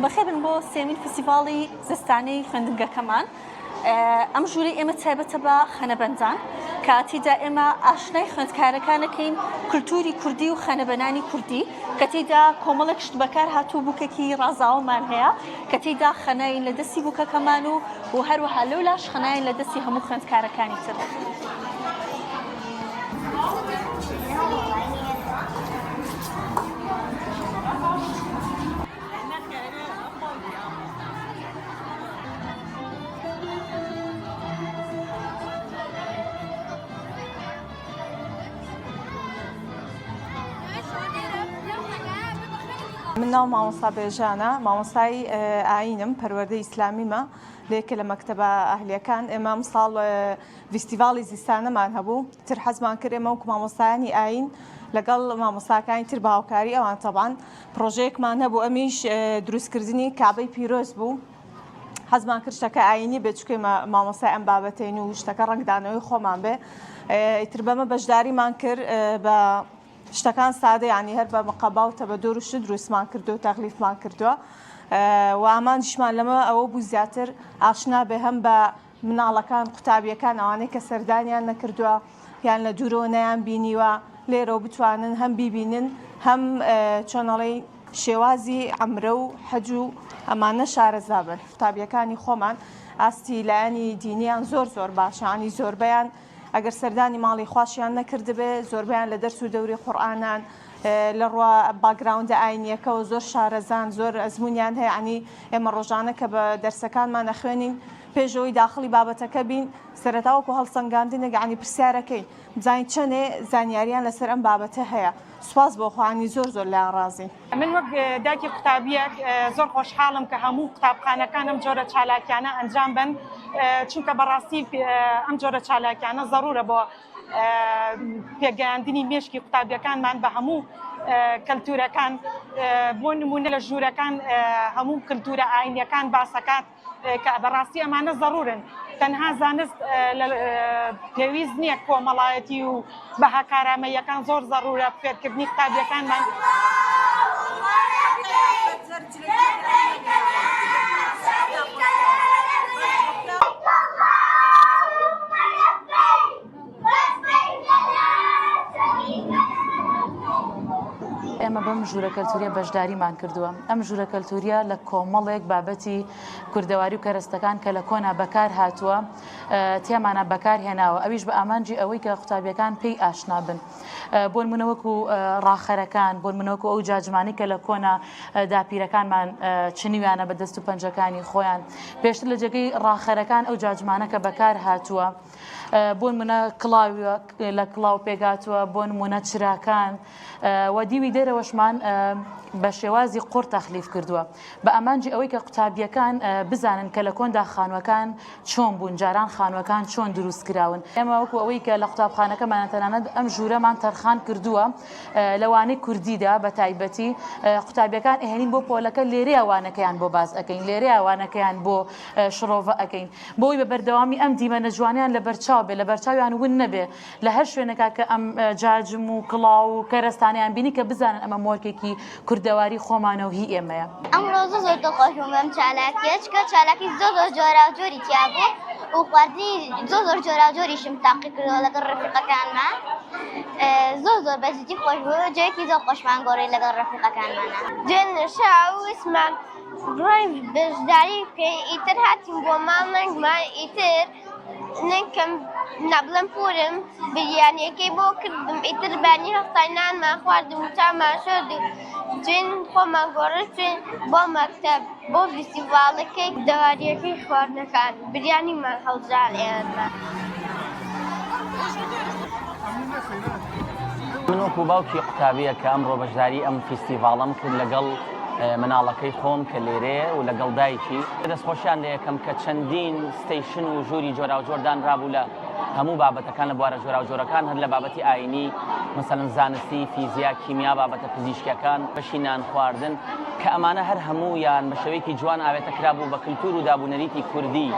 بەخێبن بۆ سێمین فستیڤاڵی زستانەی خوێندنگەکەمان. ئەم ژووری ئێمە تایبەتە بە خەنەبەندان کە تێدا ئێمە ئاشنای خوێندکارەکانەکەین کولتوری کوردی و خەنەبەنانی کوردی کە تێدا کۆمەڵێک شت بەکار هاتوو بووکێکی ڕازاوەمان هەیە کە تێدا خەناین لە دەستی بووکەکەمان و هەروەها لەولاش خەناین لە دەستی هەموو خوێندکارەکانی تر. من ناو مامۆستا بێژانە مامۆستای ئاینم پەروەردەی ئیسلامیمە لێکە لە مەکتەبە ئەهلیەکان ئێمە ساڵ فستیڤاڵی زیستانەمان هەبوو تر حەزمان کرد ئێمە وەکو مامۆستایانی ئاین لەگەڵ مامۆستاکانی تر باوکاری ئەوان تەبان پرۆژەیەکمان هەبوو ئەمیش دروستکردنی کابەی پیرۆز بوو حەزمان کرد شتەکە ئاینی بێت چکەی مامۆستای ئەم بابەتین و شتەکە ڕەنگدانەوەی خۆمان بێ ئیتر بەمە بەشداریمان کرد بە شتەکان سادە ینی هەر بە مقەباوتە بە دۆر و شت دروستمان کردو و تەغلیفمان کردووە و ئامانجیشمان لەمە ئەوە بوو زیاتر ئاشنا بێ هەم بە مناڵەکان قوتابیەکان ئەوانەی کە سەردانیان نەکردووە یان لە دوورەوە نەیان بینیوە لێرەوە بتوانن هەم بیبینن هەم چۆنەڵی شێوازی عەمرە و حەج و ئەمانە شارەزا بن. قوتابیەکانی خۆمان ئاستی لایەنی دینیان زۆر باشانی زۆربەیان ئەگەر سەردانی ماڵی خواشیان نەکردبێ زۆربیان لە دەرس و دەوری قورئانان لە ڕوا باگراوندە ئاینیەکەەوە زۆر شارەزان زۆر ئەزمونیان هەیە عنی ئێمە ڕۆژانە کە بە دەرسەکانمان نەخوێنین پێشەوەی داخلی بابەتەکە بین سەرەتاوەکو هەڵسەنگاندنێک عنی پرسیارەکەی بزانین چەندێ زانیاریان لەسەر ئەم بابەتە هەیە سوپاس بۆ خوانی زۆر لایان ڕازی. من وەک دایکی قوتابیەک زۆر خۆشحاڵم کە هەموو قوتابخانەکان ئەم جۆرە چالاکیانە ئەنجام بن چونکە بەڕاستی ئەم جۆرە چالاکیانە ضرورە بۆ پێگەیاندنی مێشکی قوتابیەکانمان بە هەموو کەلتورەکان بۆ نمونە لە ژوورەکان هەموو کللتورە ئاینیەکان باسەکات کە بەڕاستی ئەمانە ضرورن تەنها زانست پێویست نییە کۆمەڵایەتی و بەها کارامەیەکان زۆر ضرورە فێرکردنی قوتابیەکانمان. ئێمە بەم ژوورە کەلتوریە بەشداریمان کردووە. ئەم ژوورە کەلتوریە لە کۆمەڵێک بابەتی کوردەواری و کەرەستەکان کە لە کۆنا بەکار هاتووە تێمانە بەکار هێناوە ئەویش بە ئامانجی ئەوەی کە قوتابیەکان پێی ئاشنا بن. بۆ نمونەوەکو ڕاخەرەکان بۆ نمونەوەکو ئەو جاجمانی کە لە کۆنا داپیرەکانمان چنیویانە بە دەست و پەنجەکانی خۆیان پێشتر لە جێگەی ڕاخەرەکان ئەو جاجمانە کە بەکار هاتووە بۆ نمونە کڵاوی لە کڵاو پێگاتووە بۆ نمونە چراکان و دیوی دەرەوەشمان بە شێوازی قوڕ تەخلیف کردووە بە ئەمانجی ئەوەی کە قوتابیەکان بزانن کە لە کۆندا خانوەکان چۆن بوون جاران خانوەکان چۆن دروست کراون. ئێمە وەکو ئەوەی کە لە قوتابخانەکەمان تەنانەت ئەم ژوورەمان تەرخان کردووە لەوانەی کوردیدا بە تایبەتی قوتابیەکان ئەهێنین بۆ پۆلەکە لێرە ئەوانەکەیان بۆ باز ئەەکەین لێرە ئەوانەکەیان بۆ شڕۆڤە ئەەکەین بۆی بە بەردەوامی ئەم دیمەنە جوانیان لە بەرچاو بێ لە بەرچاویان ون نەبێ لە هەر شوێنێکا کە ئەم جاجم و کڵاو و کەرەستانیان بینی کە بزانن ئەمە مۆرکێکی کوردەواری خۆمانە و هی ئێمەیە. ئەمڕۆ زۆر دڵخۆشم بەم چالاکیە چکە چالاکی زۆر جۆرا و جۆری تیا بوو و خواردنی زۆر جۆرا و جۆریشم تاقی کردەوە لەگەڵ ڕەفیقەکانمان زۆر بەجددی خۆش بوو جێکی زۆر خۆشمان گۆڕی لەگەڵ ڕەفیقەکانمانە. دوێنێشا و ئیسمان ڕای بەشداری بکەین ئیتر هاتیم بۆ ماڵنەنگمان ئیتر نەکەم نەبڵم پورم بریانیەکەی بۆ کردم ئیتر بانی هەفتانانمان خواردم و چامان شۆرد و دوێن خۆمان گۆڕ توێن بۆ مەکتەب بۆ فستیڤاڵەکەی دەواریەکەی خواردنەکان بریانیمان هەڵبژار ئێمە. من وەکو باوکی قوتابیە کە ئەمڕۆ بەشداری ئەم فستیڤاڵەم کرد لەگەڵ مناڵەکەی خۆم کە لێرەیە و لەگەڵ دایکی دەستخۆشیان لە یەکەم کە چەندین ستەیشن و ژووری جۆرا و جۆردان رابوو لە هەموو بابەتەکان لە بوارە جۆرا و جۆرەکان هەر لە بابەتی ئاینی مثلەن زانستی فیزیا کیمیا بابەتە پزیشکیەکان بەشی نان خواردن کە ئەمانە هەر هەموویان بە شێوەیەکی جوان ئاوێتە کرابوو بە کللتور و دابوونەریتی کوردی.